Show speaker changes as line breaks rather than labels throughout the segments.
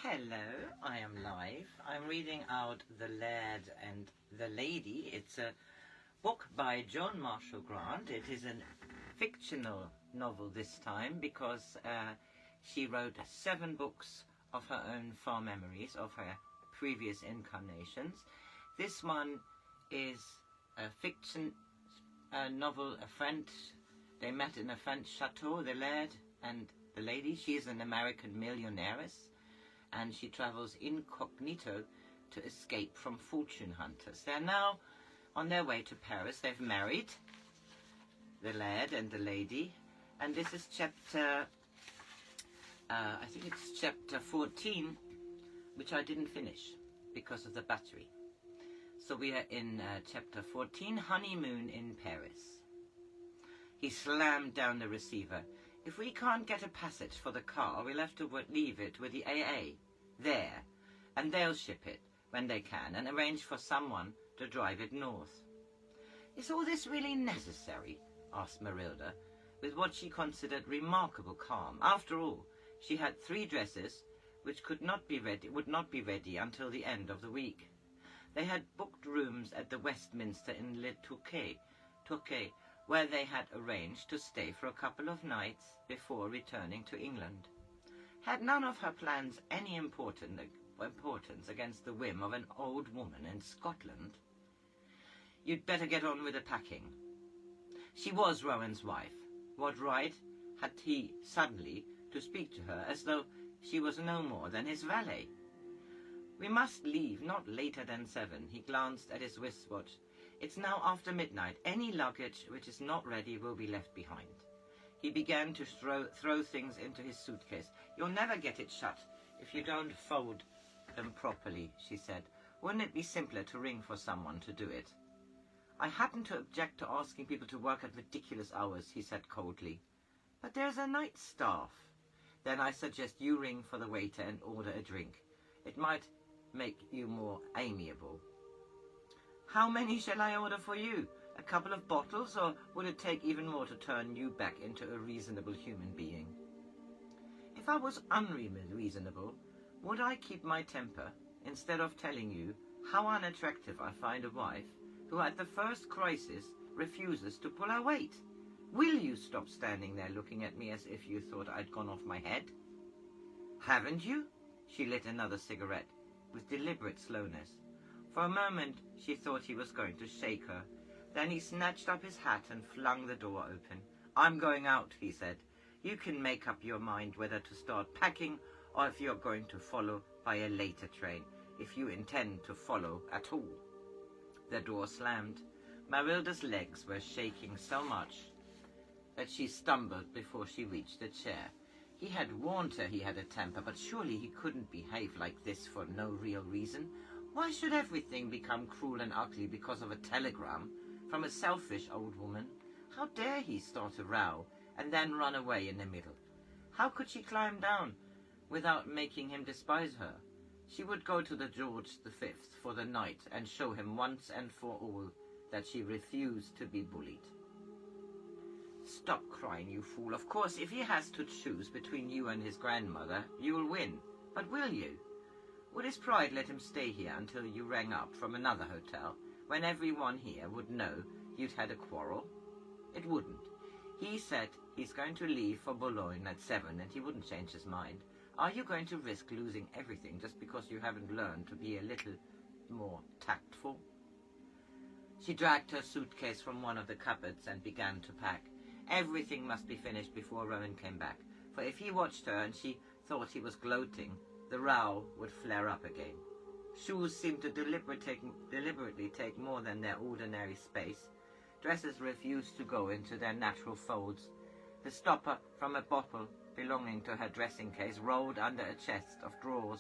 Hello, I am live. I'm reading out The Laird and the Lady. It's a book by Joan Marshall Grant. It is a fictional novel this time because she wrote 7 books of her own far memories of her previous incarnations. This one is a fiction novel. They met in a French chateau, the Laird and the Lady. She is an American millionaires, and she travels incognito to escape from fortune hunters. They're now on their way to Paris. They've married, the Laird and the Lady, and this is chapter, I think it's chapter 14, which I didn't finish because of the battery. So we are in chapter 14, Honeymoon in Paris. He slammed down the receiver. If we can't get a passage for the car, we'll have to leave it with the AA there, and they'll ship it when they can and arrange for someone to drive it north. Is all this really necessary? Asked Marylda, with what she considered remarkable calm. After all, she had 3 dresses which would not be ready until the end of the week. They had booked rooms at the Westminster in Le Touquet, where they had arranged to stay for a couple of nights before returning to England. Had none of her plans any importance against the whim of an old woman in Scotland? You'd better get on with the packing. She was Rowan's wife. What right had he suddenly to speak to her as though she was no more than his valet? We must leave not later than 7. He glanced at his wristwatch. It's now after midnight. Any luggage which is not ready will be left behind. He began to throw things into his suitcase. You'll never get it shut if you don't fold them properly, she said. Wouldn't it be simpler to ring for someone to do it? I happen to object to asking people to work at ridiculous hours, he said coldly. But there's a night staff. Then I suggest you ring for the waiter and order a drink. It might make you more amiable. How many shall I order for you? A couple of bottles, or would it take even more to turn you back into a reasonable human being? If I was unreasonable, would I keep my temper instead of telling you how unattractive I find a wife who at the first crisis refuses to pull her weight? Will you stop standing there looking at me as if you thought I'd gone off my head? Haven't you? She lit another cigarette with deliberate slowness. For a moment she thought he was going to shake her. Then he snatched up his hat and flung the door open. I'm going out, he said. You can make up your mind whether to start packing or if you're going to follow by a later train, if you intend to follow at all. The door slammed. Marylda's legs were shaking so much that she stumbled before she reached the chair. He had warned her he had a temper, but surely he couldn't behave like this for no real reason. Why should everything become cruel and ugly because of a telegram from a selfish old woman? How dare he start a row and then run away in the middle? How could she climb down without making him despise her? She would go to the George V for the night and show him once and for all that she refused to be bullied. Stop crying, you fool. Of course, if he has to choose between you and his grandmother, you'll win. But will you? Would his pride let him stay here until you rang up from another hotel, when everyone here would know you'd had a quarrel? It wouldn't. He said he's going to leave for Boulogne at 7 and he wouldn't change his mind. Are you going to risk losing everything just because you haven't learned to be a little more tactful? She dragged her suitcase from one of the cupboards and began to pack. Everything must be finished before Rowan came back, for if he watched her and she thought he was gloating, the row would flare up again. Shoes seemed to deliberately take more than their ordinary space. Dresses refused to go into their natural folds. The stopper from a bottle belonging to her dressing case rolled under a chest of drawers,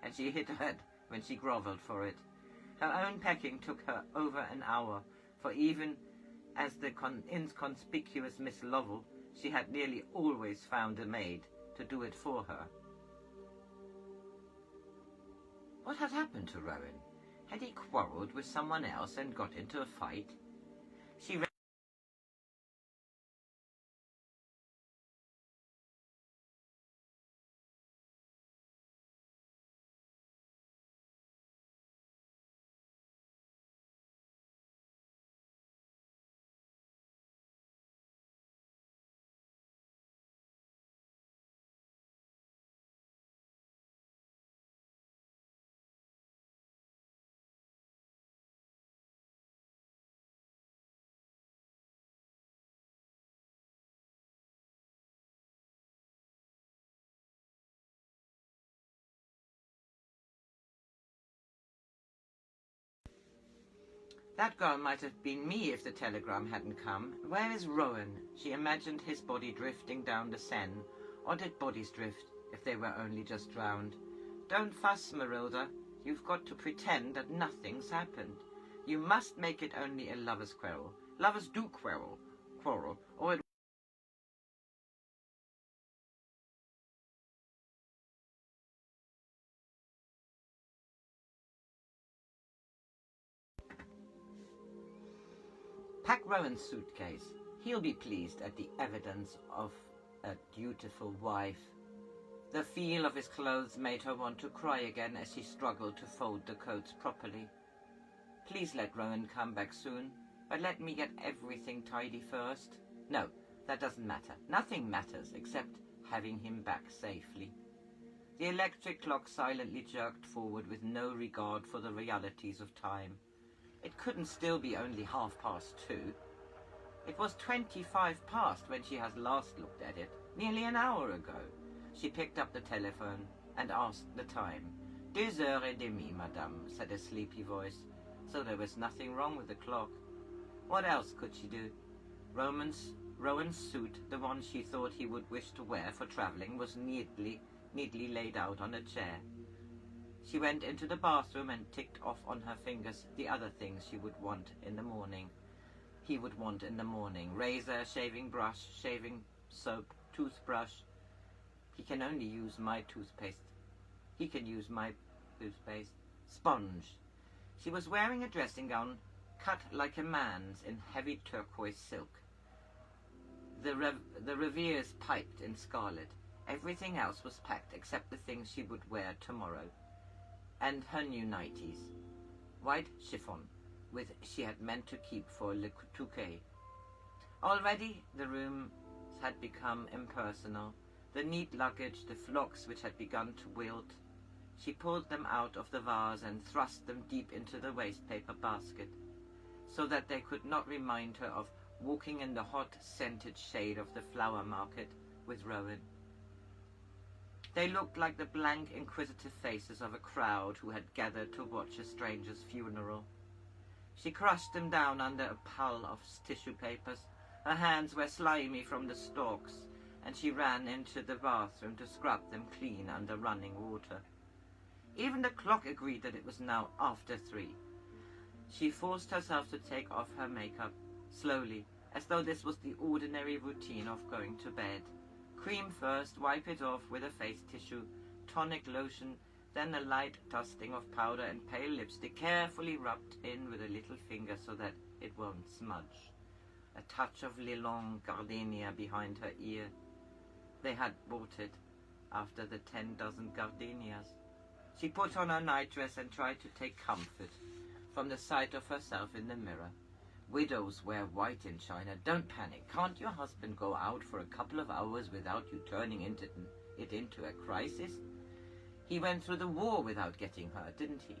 and she hit her head when she grovelled for it. Her own packing took her over an hour, for even as the inconspicuous Miss Lovell, she had nearly always found a maid to do it for her. What had happened to Rowan? Had he quarrelled with someone else and got into a fight? She That girl might have been me if the telegram hadn't come. Where is Rowan? She imagined his body drifting down the Seine. Or did bodies drift if they were only just drowned? Don't fuss, Marylda. You've got to pretend that nothing's happened. You must make it only a lover's quarrel. Lovers do quarrel, or it... Pack Rowan's suitcase. He'll be pleased at the evidence of a dutiful wife. The feel of his clothes made her want to cry again as she struggled to fold the coats properly. Please let Rowan come back soon, but let me get everything tidy first. No, that doesn't matter. Nothing matters except having him back safely. The electric clock silently jerked forward with no regard for the realities of time. It couldn't still be only 2:30. It was 25 past when she had last looked at it, nearly an hour ago. She picked up the telephone and asked the time. 2:30, madame, said a sleepy voice. So there was nothing wrong with the clock. What else could she do? Rowan's suit, the one she thought he would wish to wear for travelling, was neatly laid out on a chair. She went into the bathroom and ticked off on her fingers the other things she would want in the morning. He would want in the morning: razor, shaving brush, shaving soap, toothbrush. He can only use my toothpaste. He can use my toothpaste. Sponge. She was wearing a dressing gown cut like a man's in heavy turquoise silk. The revers piped in scarlet. Everything else was packed except the things she would wear tomorrow. And her new nighties. White chiffon, which she had meant to keep for Le Touquet. Already the rooms had become impersonal. The neat luggage, the phlox which had begun to wilt. She pulled them out of the vase and thrust them deep into the wastepaper basket, so that they could not remind her of walking in the hot, scented shade of the flower market with Rowan. They looked like the blank, inquisitive faces of a crowd who had gathered to watch a stranger's funeral. She crushed them down under a pile of tissue papers. Her hands were slimy from the stalks, and she ran into the bathroom to scrub them clean under running water. Even the clock agreed that it was now after 3. She forced herself to take off her makeup, slowly, as though this was the ordinary routine of going to bed. Cream first, wipe it off with a face tissue, tonic lotion, then a light dusting of powder and pale lipstick, carefully rubbed in with a little finger so that it won't smudge. A touch of Lilong gardenia behind her ear. They had bought it after the 10 dozen gardenias. She put on her nightdress and tried to take comfort from the sight of herself in the mirror. Widows wear white in China. Don't panic. Can't your husband go out for a couple of hours without you turning it into a crisis? He went through the war without getting hurt, didn't he?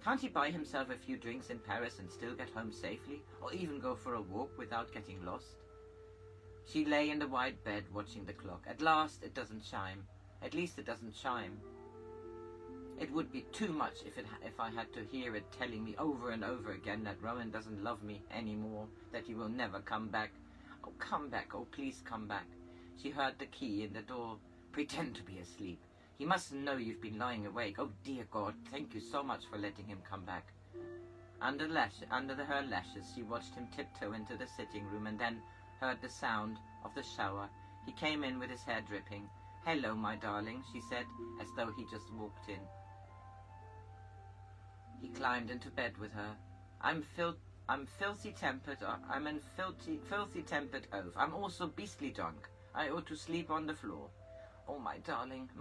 Can't he buy himself a few drinks in Paris and still get home safely, or even go for a walk without getting lost? She lay in the wide bed watching the clock. At last it doesn't chime. At least it doesn't chime. It would be too much if I had to hear it telling me over and over again that Rowan doesn't love me anymore, that he will never come back. Oh, come back. Oh, please come back. She heard the key in the door. Pretend to be asleep. He mustn't know you've been lying awake. Oh, dear God, thank you so much for letting him come back. Under her lashes, she watched him tiptoe into the sitting room and then heard the sound of the shower. He came in with his hair dripping. "Hello, my darling," she said, as though he just walked in. He climbed into bed with her. I'm filthy-tempered. I'm in filthy-tempered oaf. I'm also beastly drunk. I ought to sleep on the floor. Oh, my darling,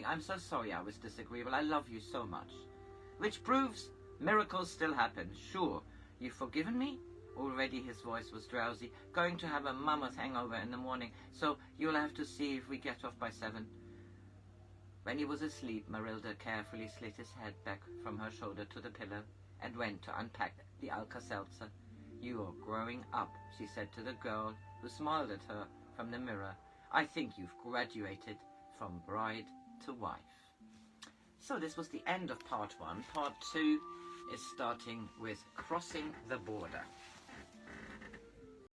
I'm so sorry I was disagreeable. I love you so much. Which proves miracles still happen. Sure. You've forgiven me? Already his voice was drowsy. Going to have a mammoth hangover in the morning, so you'll have to see if we get off by 7. When he was asleep, Marylda carefully slid his head back from her shoulder to the pillow and went to unpack the Alka-Seltzer. "You are growing up," she said to the girl who smiled at her from the mirror. "I think you've graduated from bride to wife." So this was the end of part 1. Part 2 is starting with crossing the border.